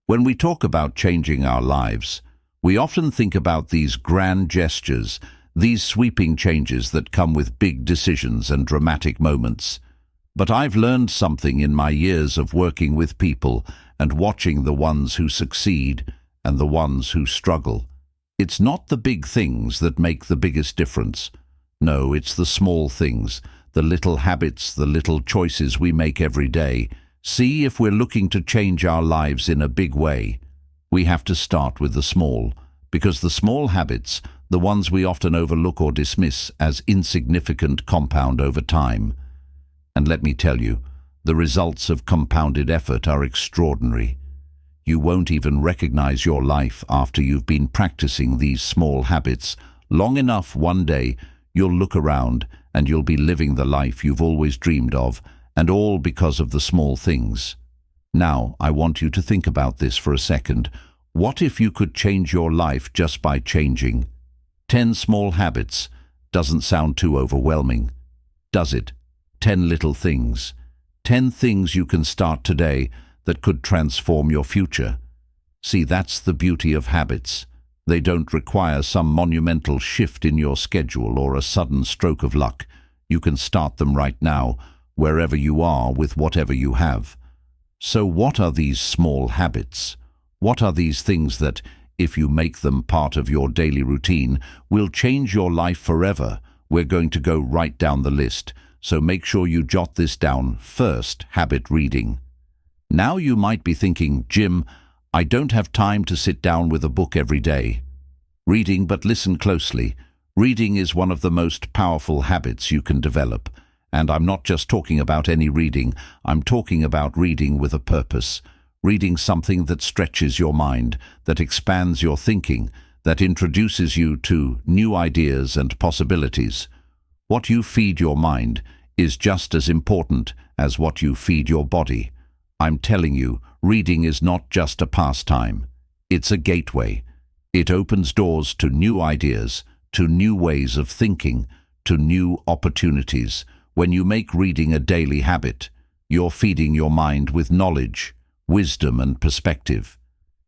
When we talk about changing our lives, we often think about these grand gestures, these sweeping changes that come with big decisions and dramatic moments. But I've learned something in my years of working with people and watching the ones who succeed and the ones who struggle. It's not the big things that make the biggest difference. No, it's the small things, the little habits, the little choices we make every day. See, if we're looking to change our lives in a big way, we have to start with the small, because the small habits, the ones we often overlook or dismiss as insignificant, compound over time. And let me tell you, the results of compounded effort are extraordinary. You won't even recognize your life after you've been practicing these small habits. Long enough, one day, you'll look around and you'll be living the life you've always dreamed of, and all because of the small things. Now, I want you to think about this for a second. What if you could change your life just by changing 10 small habits? Doesn't sound too overwhelming, does it? 10 little things. 10 things you can start today that could transform your future. See, that's the beauty of habits. They don't require some monumental shift in your schedule or a sudden stroke of luck. You can start them right now, wherever you are, with whatever you have. So what are these small habits? What are these things that, if you make them part of your daily routine, will change your life forever? We're going to go right down the list, so make sure you jot this down. First, habit reading. Now you might be thinking, Jim, I don't have time to sit down with a book every day. Reading, but listen closely. Reading is one of the most powerful habits you can develop. And I'm not just talking about any reading, I'm talking about reading with a purpose. Reading something that stretches your mind, that expands your thinking, that introduces you to new ideas and possibilities. What you feed your mind is just as important as what you feed your body. I'm telling you, reading is not just a pastime. It's a gateway. It opens doors to new ideas, to new ways of thinking, to new opportunities. When you make reading a daily habit, you're feeding your mind with knowledge, wisdom, and perspective.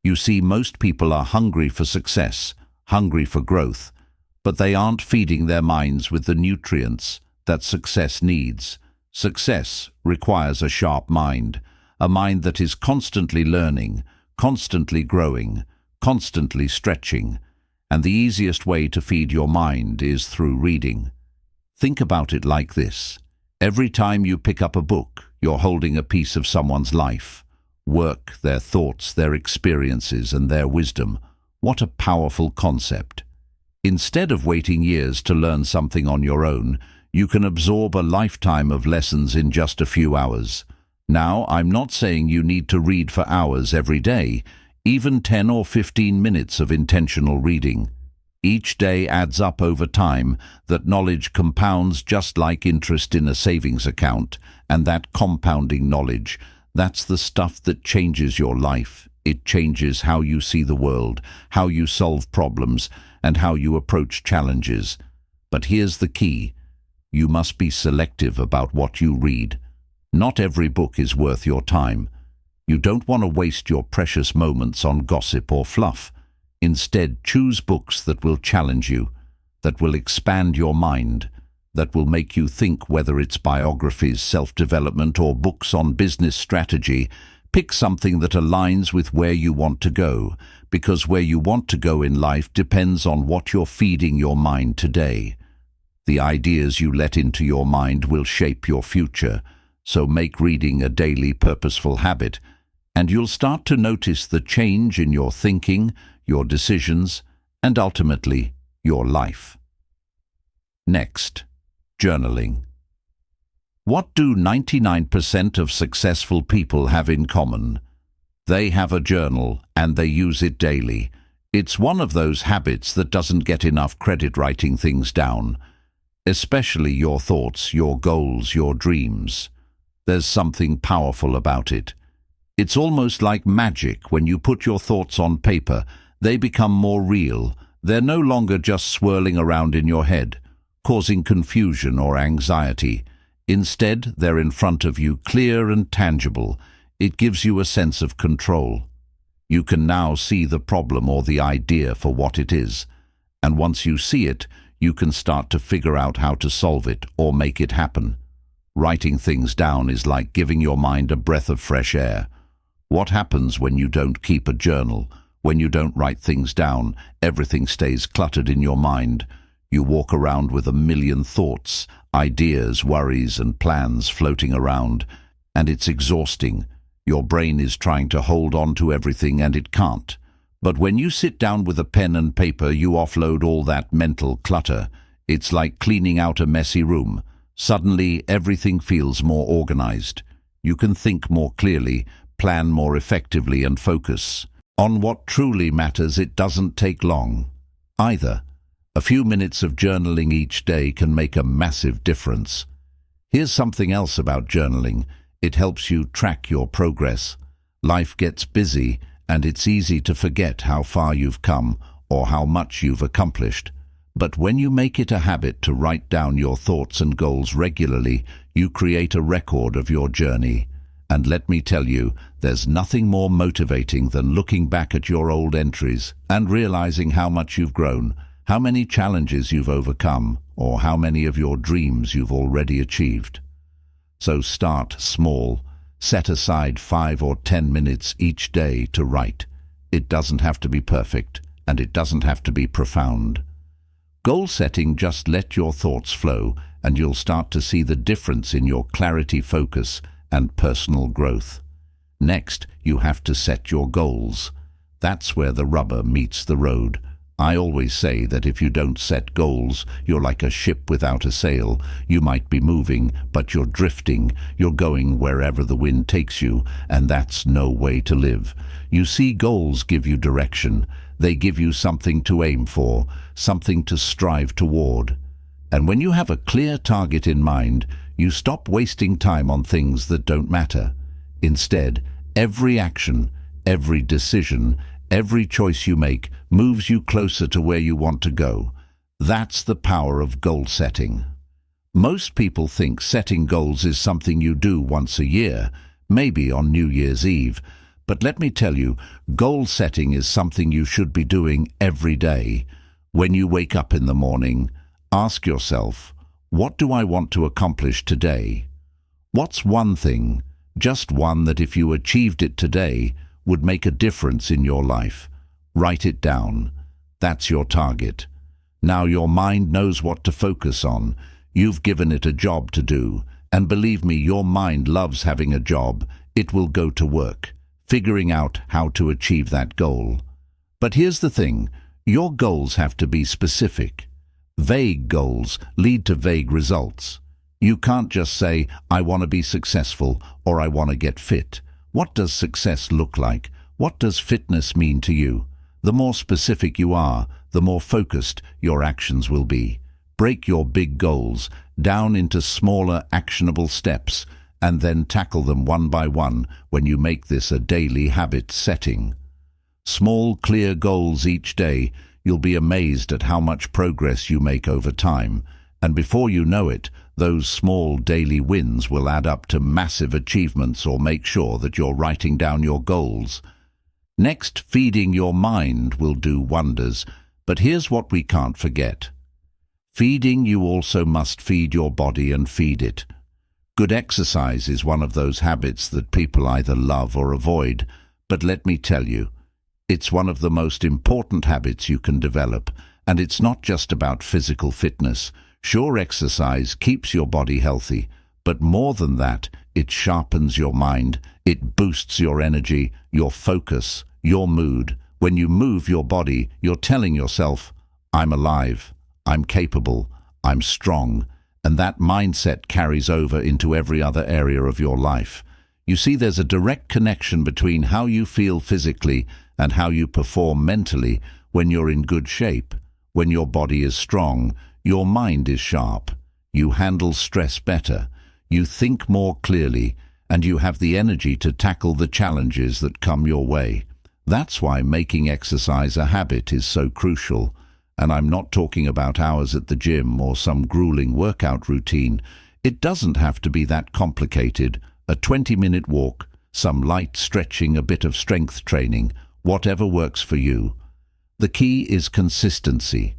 You see, most people are hungry for success, hungry for growth, but they aren't feeding their minds with the nutrients that success needs. Success requires a sharp mind, a mind that is constantly learning, constantly growing, constantly stretching. And the easiest way to feed your mind is through reading. Think about it like this. Every time you pick up a book, you're holding a piece of someone's life, work, their thoughts, their experiences, and their wisdom. What a powerful concept. Instead of waiting years to learn something on your own, you can absorb a lifetime of lessons in just a few hours. Now, I'm not saying you need to read for hours every day, even 10 or 15 minutes of intentional reading. Each day adds up over time. That knowledge compounds just like interest in a savings account, and that compounding knowledge, that's the stuff that changes your life. It changes how you see the world, how you solve problems, and how you approach challenges. But here's the key. You must be selective about what you read. Not every book is worth your time. You don't want to waste your precious moments on gossip or fluff. Instead, choose books that will challenge you, that will expand your mind, that will make you think, whether it's biographies, self-development, or books on business strategy. Pick something that aligns with where you want to go, because where you want to go in life depends on what you're feeding your mind today. The ideas you let into your mind will shape your future, so make reading a daily purposeful habit, and you'll start to notice the change in your thinking, your decisions, and ultimately, your life. Next, journaling. What do 99% of successful people have in common? They have a journal, and they use it daily. It's one of those habits that doesn't get enough credit, writing things down, especially your thoughts, your goals, your dreams. There's something powerful about it. It's almost like magic. When you put your thoughts on paper, they become more real. They're no longer just swirling around in your head, causing confusion or anxiety. Instead, they're in front of you, clear and tangible. It gives you a sense of control. You can now see the problem or the idea for what it is. And once you see it, you can start to figure out how to solve it or make it happen. Writing things down is like giving your mind a breath of fresh air. What happens when you don't keep a journal? When you don't write things down, everything stays cluttered in your mind. You walk around with a million thoughts, ideas, worries, and plans floating around, and it's exhausting. Your brain is trying to hold on to everything and it can't. But when you sit down with a pen and paper, you offload all that mental clutter. It's like cleaning out a messy room. Suddenly, everything feels more organized. You can think more clearly, plan more effectively, and focus on what truly matters. It doesn't take long either. A few minutes of journaling each day can make a massive difference. Here's something else about journaling. It helps you track your progress. Life gets busy, and it's easy to forget how far you've come or how much you've accomplished. But when you make it a habit to write down your thoughts and goals regularly, you create a record of your journey. And let me tell you, there's nothing more motivating than looking back at your old entries and realizing how much you've grown, how many challenges you've overcome, or how many of your dreams you've already achieved. So start small. Set aside 5 or 10 minutes each day to write. It doesn't have to be perfect, and it doesn't have to be profound. Goal setting, just let your thoughts flow, and you'll start to see the difference in your clarity, focus, and personal growth. Next, you have to set your goals. That's where the rubber meets the road. I always say that if you don't set goals, you're like a ship without a sail. You might be moving, but you're drifting. You're going wherever the wind takes you, and that's no way to live. You see, goals give you direction. They give you something to aim for, something to strive toward. And when you have a clear target in mind, you stop wasting time on things that don't matter. Instead, every action, every decision, every choice you make moves you closer to where you want to go. That's the power of goal setting. Most people think setting goals is something you do once a year, maybe on New Year's Eve. But let me tell you, goal setting is something you should be doing every day. When you wake up in the morning, ask yourself, what do I want to accomplish today? What's one thing, just one, that if you achieved it today, would make a difference in your life? Write it down. That's your target. Now your mind knows what to focus on. You've given it a job to do. And believe me, your mind loves having a job. It will go to work, figuring out how to achieve that goal. But here's the thing. Your goals have to be specific. Vague goals lead to vague results. You can't just say, I want to be successful, or I want to get fit. What does success look like? What does fitness mean to you? The more specific you are, the more focused your actions will be. Break your big goals down into smaller, actionable steps, and then tackle them one by one when you make this a daily habit setting. Small, clear goals each day. You'll be amazed at how much progress you make over time. And before you know it, those small daily wins will add up to massive achievements, or make sure that you're writing down your goals. Next, feeding your mind will do wonders. But here's what we can't forget. Feeding, you also must feed your body and feed it. Good exercise is one of those habits that people either love or avoid. But let me tell you, it's one of the most important habits you can develop. And it's not just about physical fitness. Sure, exercise keeps your body healthy, but more than that, it sharpens your mind. It boosts your energy, your focus, your mood. When you move your body, you're telling yourself, I'm alive, I'm capable, I'm strong. And that mindset carries over into every other area of your life. You see, there's a direct connection between how you feel physically and how you perform mentally. When you're in good shape, when your body is strong, your mind is sharp. You handle stress better. You think more clearly, and you have the energy to tackle the challenges that come your way. That's why making exercise a habit is so crucial. And I'm not talking about hours at the gym or some grueling workout routine. It doesn't have to be that complicated. A 20-minute walk, some light stretching, a bit of strength training, whatever works for you. The key is consistency.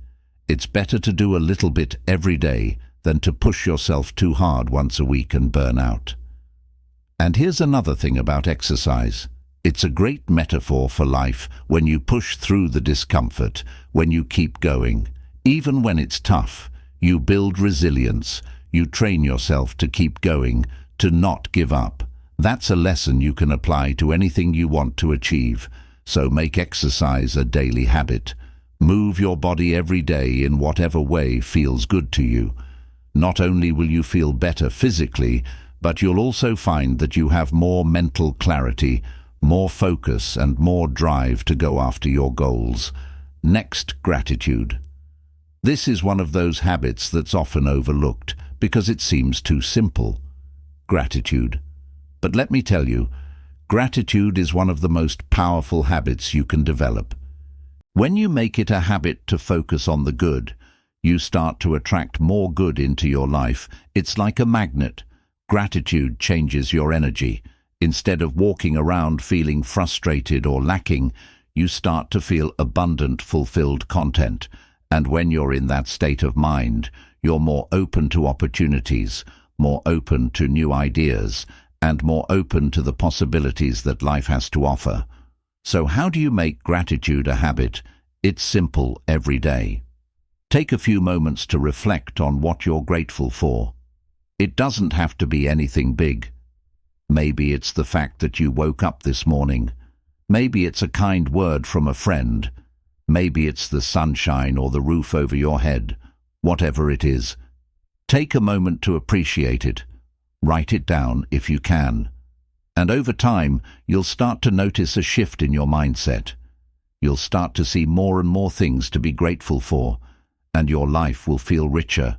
It's better to do a little bit every day than to push yourself too hard once a week and burn out. And here's another thing about exercise. It's a great metaphor for life. When you push through the discomfort, when you keep going, even when it's tough, you build resilience. You train yourself to keep going, to not give up. That's a lesson you can apply to anything you want to achieve. So make exercise a daily habit. Move your body every day in whatever way feels good to you. Not only will you feel better physically, but you'll also find that you have more mental clarity, more focus and more drive to go after your goals. Next, gratitude. This is one of those habits that's often overlooked because it seems too simple. Gratitude. But let me tell you, gratitude is one of the most powerful habits you can develop. When you make it a habit to focus on the good, you start to attract more good into your life. It's like a magnet. Gratitude changes your energy. Instead of walking around feeling frustrated or lacking, you start to feel abundant, fulfilled content. And when you're in that state of mind, you're more open to opportunities, more open to new ideas, and more open to the possibilities that life has to offer. So how do you make gratitude a habit? It's simple every day. Take a few moments to reflect on what you're grateful for. It doesn't have to be anything big. Maybe it's the fact that you woke up this morning. Maybe it's a kind word from a friend. Maybe it's the sunshine or the roof over your head. Whatever it is, take a moment to appreciate it. Write it down if you can. And over time, you'll start to notice a shift in your mindset. You'll start to see more and more things to be grateful for, and your life will feel richer,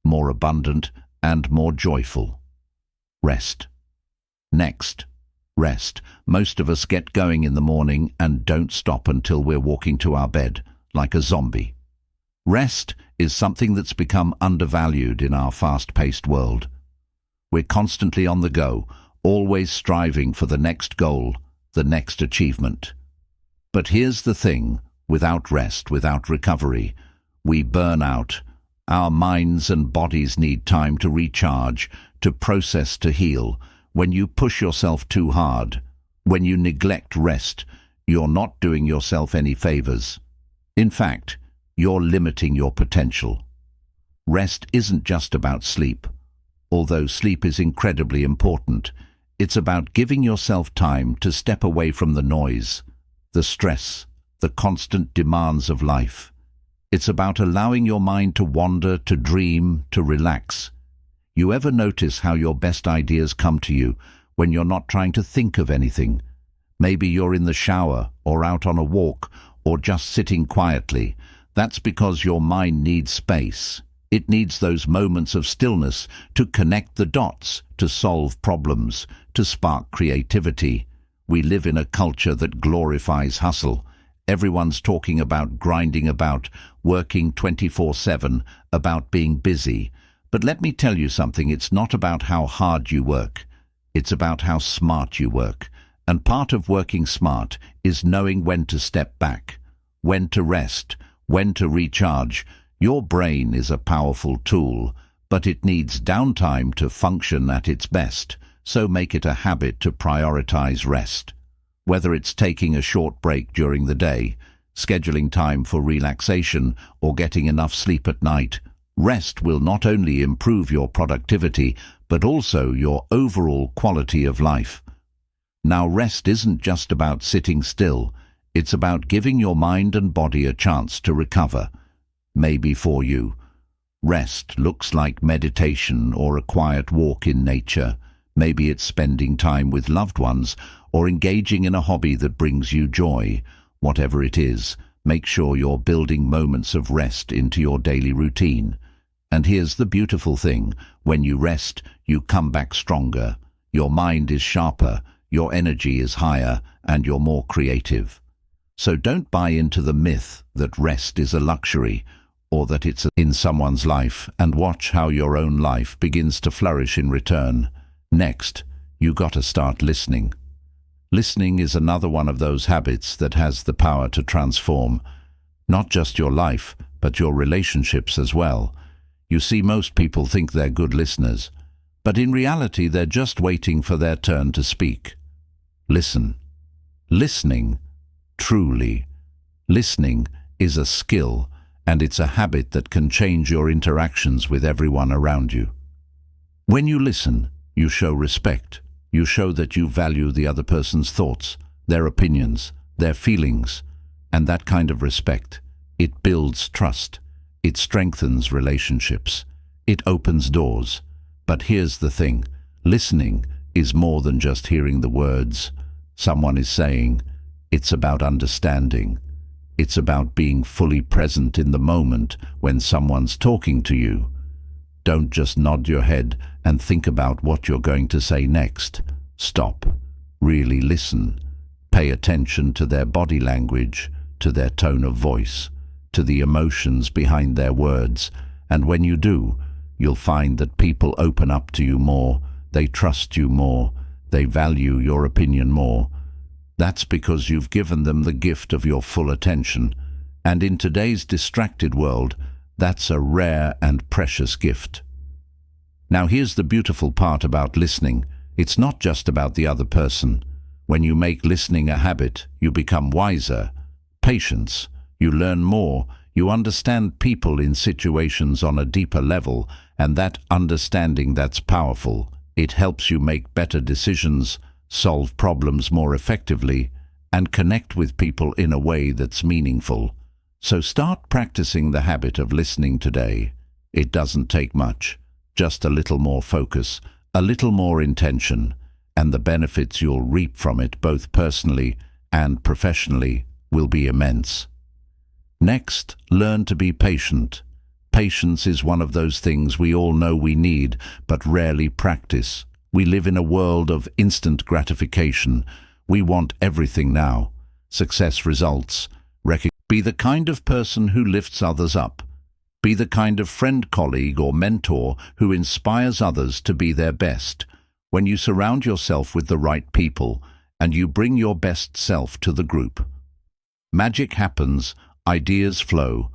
more abundant, and more joyful. Rest. Next, rest. Most of us get going in the morning and don't stop until we're walking to our bed, like a zombie. Rest is something that's become undervalued in our fast-paced world. We're constantly on the go, always striving for the next goal, the next achievement. But here's the thing, without rest, without recovery, we burn out. Our minds and bodies need time to recharge, to process, to heal. When you push yourself too hard, when you neglect rest, you're not doing yourself any favors. In fact, you're limiting your potential. Rest isn't just about sleep. Although sleep is incredibly important, it's about giving yourself time to step away from the noise, the stress, the constant demands of life. It's about allowing your mind to wander, to dream, to relax. You ever notice how your best ideas come to you when you're not trying to think of anything? Maybe you're in the shower, or out on a walk, or just sitting quietly. That's because your mind needs space. It needs those moments of stillness to connect the dots, to solve problems, to spark creativity. We live in a culture that glorifies hustle. Everyone's talking about grinding, about working 24/7, about being busy. But let me tell you something, it's not about how hard you work. It's about how smart you work. And part of working smart is knowing when to step back, when to rest, when to recharge. Your brain is a powerful tool, but it needs downtime to function at its best. So make it a habit to prioritize rest. Whether it's taking a short break during the day, scheduling time for relaxation, or getting enough sleep at night, rest will not only improve your productivity, but also your overall quality of life. Now, rest isn't just about sitting still. It's about giving your mind and body a chance to recover. Maybe for you, rest looks like meditation or a quiet walk in nature. Maybe it's spending time with loved ones or engaging in a hobby that brings you joy. Whatever it is, make sure you're building moments of rest into your daily routine. And here's the beautiful thing, when you rest, you come back stronger. Your mind is sharper, your energy is higher, and you're more creative. So don't buy into the myth that rest is a luxury, or that it's in someone's life, and watch how your own life begins to flourish in return. Next, you gotta start listening. Listening is another one of those habits that has the power to transform not just your life, but your relationships as well. You see, most people think they're good listeners, but in reality they're just waiting for their turn to speak. Listen. Listening, truly, listening is a skill, and it's a habit that can change your interactions with everyone around you. When you listen, you show respect. You show that you value the other person's thoughts, their opinions, their feelings, and that kind of respect, it builds trust. It strengthens relationships. It opens doors. But here's the thing, listening is more than just hearing the words someone is saying. It's about understanding. It's about being fully present in the moment when someone's talking to you. Don't just nod your head and think about what you're going to say next. Stop. Really listen. Pay attention to their body language, to their tone of voice, to the emotions behind their words, and when you do, you'll find that people open up to you more, they trust you more, they value your opinion more. That's because you've given them the gift of your full attention, and in today's distracted world, that's a rare and precious gift. Now here's the beautiful part about listening. It's not just about the other person. When you make listening a habit, you become wiser. Patience. You learn more. You understand people in situations on a deeper level, and that understanding, that's powerful. It helps you make better decisions, solve problems more effectively, and connect with people in a way that's meaningful. So start practicing the habit of listening today. It doesn't take much, just a little more focus, a little more intention, and the benefits you'll reap from it, both personally and professionally, will be immense. Next, learn to be patient. Patience is one of those things we all know we need, but rarely practice. We live in a world of instant gratification. We want everything now. Success, results, recognition. Be the kind of person who lifts others up. Be the kind of friend, colleague, or mentor who inspires others to be their best. When you surround yourself with the right people and you bring your best self to the group, magic happens, ideas flow,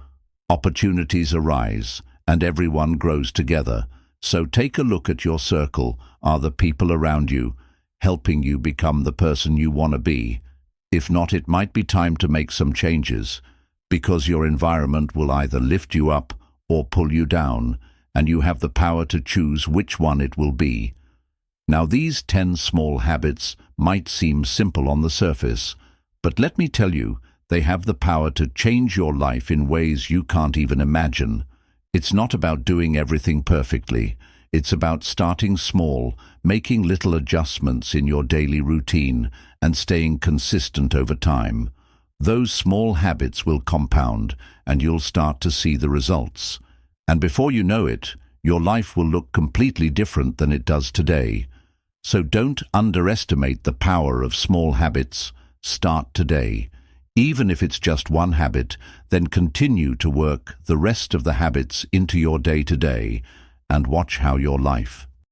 opportunities arise, and everyone grows together. So take a look at your circle. Are the people around you helping you become the person you want to be? If not, it might be time to make some changes, because your environment will either lift you up or pull you down, and you have the power to choose which one it will be. Now, these 10 small habits might seem simple on the surface, but let me tell you, they have the power to change your life in ways you can't even imagine. It's not about doing everything perfectly. It's about starting small, making little adjustments in your daily routine, and staying consistent over time. Those small habits will compound, and you'll start to see the results. And before you know it, your life will look completely different than it does today. So don't underestimate the power of small habits. Start today. Even if it's just one habit, then continue to work the rest of the habits into your day-to-day, and watch how your life